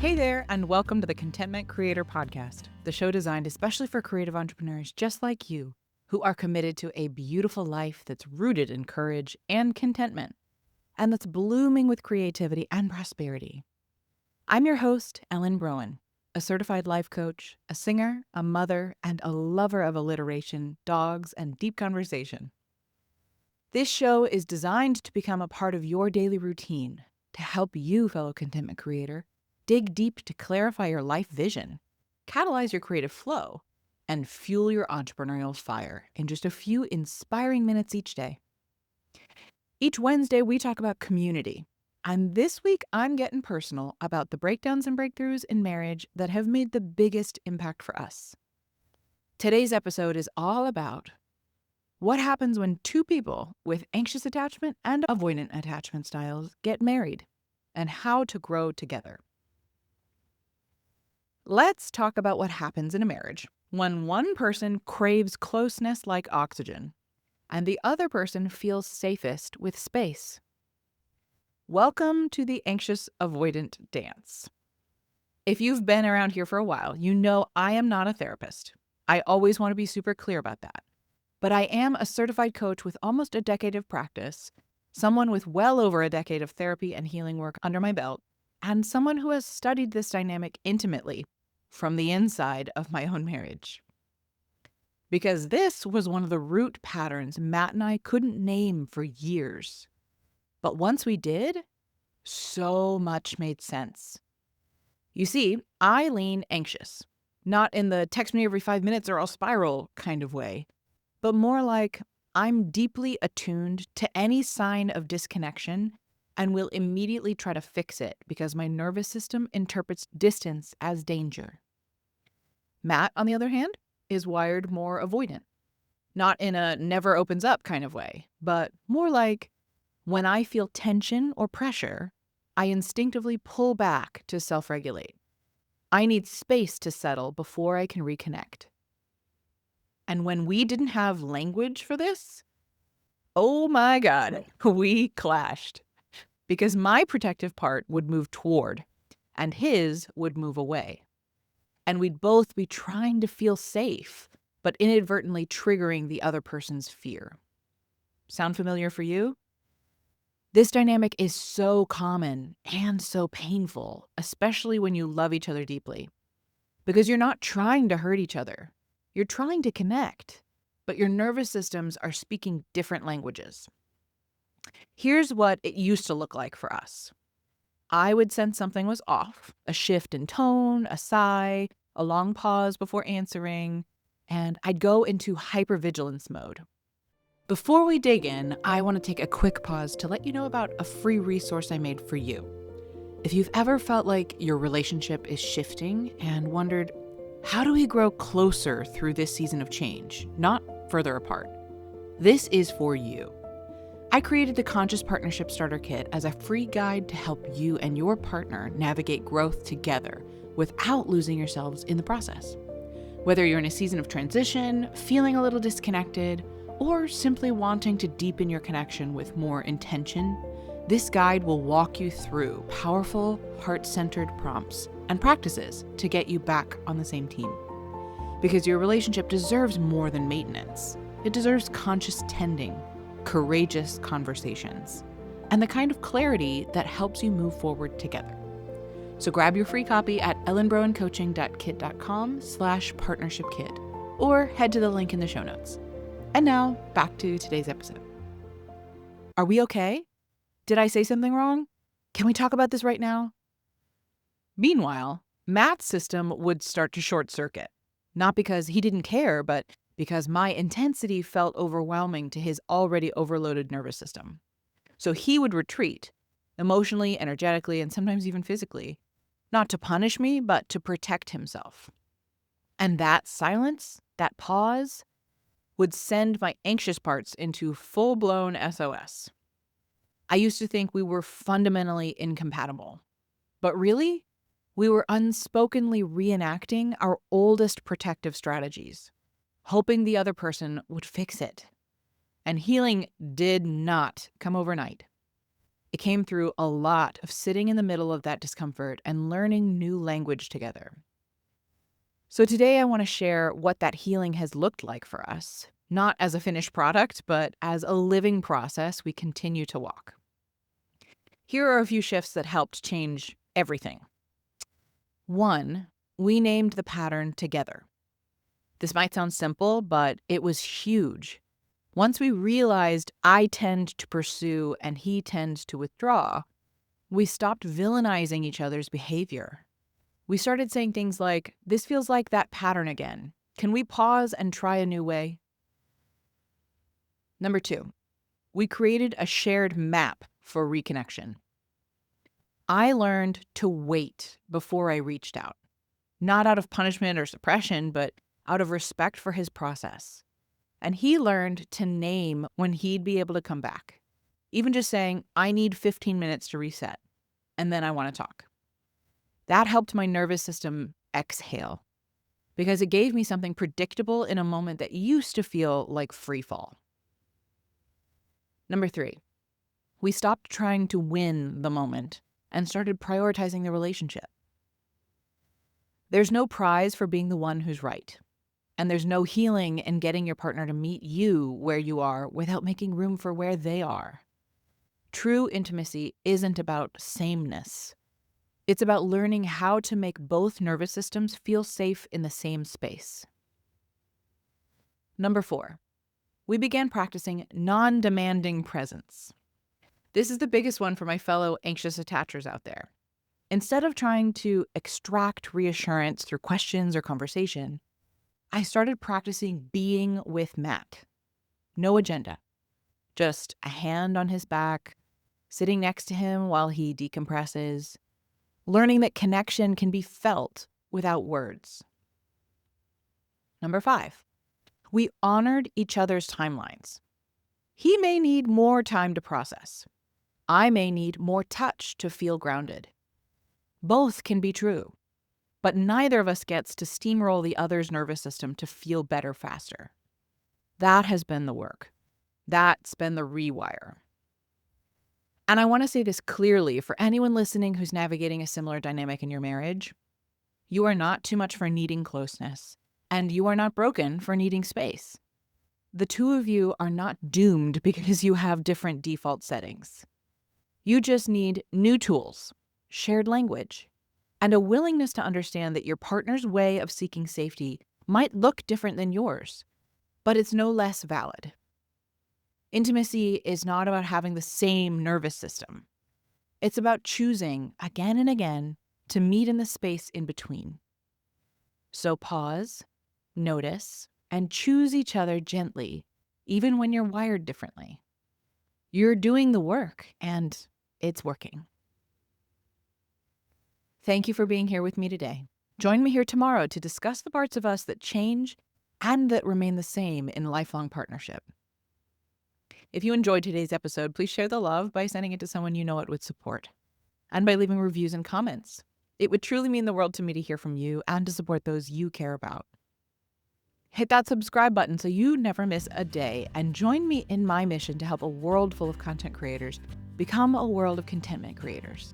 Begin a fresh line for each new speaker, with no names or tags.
Hey there, and welcome to the Contentment Creator Podcast, the show designed especially for creative entrepreneurs just like you, who are committed to a beautiful life that's rooted in courage and contentment, and that's blooming with creativity and prosperity. I'm your host, Ellen Broen, a certified life coach, a singer, a mother, and a lover of alliteration, dogs, and deep conversation. This show is designed to become a part of your daily routine to help you, fellow contentment creator, dig deep to clarify your life vision, catalyze your creative flow, and fuel your entrepreneurial fire in just a few inspiring minutes each day. Each Wednesday, we talk about community. And this week, I'm getting personal about the breakdowns and breakthroughs in marriage that have made the biggest impact for us. Today's episode is all about what happens when two people with anxious attachment and avoidant attachment styles get married, and how to grow together. Let's talk about what happens in a marriage when one person craves closeness like oxygen and the other person feels safest with space. Welcome to the anxious-avoidant dance. If you've been around here for a while, you know I am not a therapist. I always want to be super clear about that. But I am a certified coach with almost a decade of practice, someone with well over a decade of therapy and healing work under my belt, and someone who has studied this dynamic intimately from the inside of my own marriage. Because this was one of the root patterns Matt and I couldn't name for years. But once we did, so much made sense. You see, I lean anxious, not in the text me every 5 minutes or I'll spiral kind of way, but more like I'm deeply attuned to any sign of disconnection and will immediately try to fix it because my nervous system interprets distance as danger. Matt, on the other hand, is wired more avoidant. Not in a never opens up kind of way, but more like when I feel tension or pressure, I instinctively pull back to self-regulate. I need space to settle before I can reconnect. And when we didn't have language for this, oh my God, we clashed. Because my protective part would move toward, and his would move away. And we'd both be trying to feel safe, but inadvertently triggering the other person's fear. Sound familiar for you? This dynamic is so common and so painful, especially when you love each other deeply. Because you're not trying to hurt each other. You're trying to connect, but your nervous systems are speaking different languages. Here's what it used to look like for us. I would sense something was off, a shift in tone, a sigh, a long pause before answering, and I'd go into hypervigilance mode. Before we dig in, I want to take a quick pause to let you know about a free resource I made for you. If you've ever felt like your relationship is shifting and wondered, how do we grow closer through this season of change, not further apart? This is for you. I created the Conscious Partnership Starter Kit as a free guide to help you and your partner navigate growth together without losing yourselves in the process. Whether you're in a season of transition, feeling a little disconnected, or simply wanting to deepen your connection with more intention, this guide will walk you through powerful, heart-centered prompts and practices to get you back on the same team. Because your relationship deserves more than maintenance. It deserves conscious tending, courageous conversations, and the kind of clarity that helps you move forward together. So grab your free copy at ellenbroenkcoaching.kit.com/partnershipkit or head to the link in the show notes. And now, back to today's episode. Are we okay? Did I say something wrong? Can we talk about this right now? Meanwhile, Matt's system would start to short circuit. Not because he didn't care, but because my intensity felt overwhelming to his already overloaded nervous system. So he would retreat, emotionally, energetically, and sometimes even physically, not to punish me, but to protect himself. And that silence, that pause, would send my anxious parts into full-blown SOS. I used to think we were fundamentally incompatible. But really, we were unspokenly reenacting our oldest protective strategies, hoping the other person would fix it. And healing did not come overnight. It came through a lot of sitting in the middle of that discomfort and learning new language together. So today I want to share what that healing has looked like for us, not as a finished product, but as a living process we continue to walk. Here are a few shifts that helped change everything. 1, we named the pattern together. This might sound simple, but it was huge. Once we realized I tend to pursue and he tends to withdraw, we stopped villainizing each other's behavior. We started saying things like, "This feels like that pattern again. Can we pause and try a new way?" Number 2, we created a shared map for reconnection. I learned to wait before I reached out, not out of punishment or suppression, but out of respect for his process. And he learned to name when he'd be able to come back. Even just saying, "I need 15 minutes to reset, and then I want to talk." That helped my nervous system exhale because it gave me something predictable in a moment that used to feel like free fall. Number 3, we stopped trying to win the moment and started prioritizing the relationship. There's no prize for being the one who's right. And there's no healing in getting your partner to meet you where you are without making room for where they are. True intimacy isn't about sameness. It's about learning how to make both nervous systems feel safe in the same space. Number 4, we began practicing non-demanding presence. This is the biggest one for my fellow anxious attachers out there. Instead of trying to extract reassurance through questions or conversation, I started practicing being with Matt. No agenda, just a hand on his back, sitting next to him while he decompresses, learning that connection can be felt without words. Number 5, we honored each other's timelines. He may need more time to process. I may need more touch to feel grounded. Both can be true. But neither of us gets to steamroll the other's nervous system to feel better faster. That has been the work. That's been the rewire. And I want to say this clearly for anyone listening who's navigating a similar dynamic in your marriage. You are not too much for needing closeness, and you are not broken for needing space. The two of you are not doomed because you have different default settings. You just need new tools, shared language, and a willingness to understand that your partner's way of seeking safety might look different than yours, but it's no less valid. Intimacy is not about having the same nervous system. It's about choosing again and again to meet in the space in between. So pause, notice, and choose each other gently, even when you're wired differently. You're doing the work, and it's working. Thank you for being here with me today. Join me here tomorrow to discuss the parts of us that change and that remain the same in lifelong partnership. If you enjoyed today's episode, please share the love by sending it to someone you know it would support, and by leaving reviews and comments. It would truly mean the world to me to hear from you and to support those you care about. Hit that subscribe button so you never miss a day, and join me in my mission to help a world full of content creators become a world of contentment creators.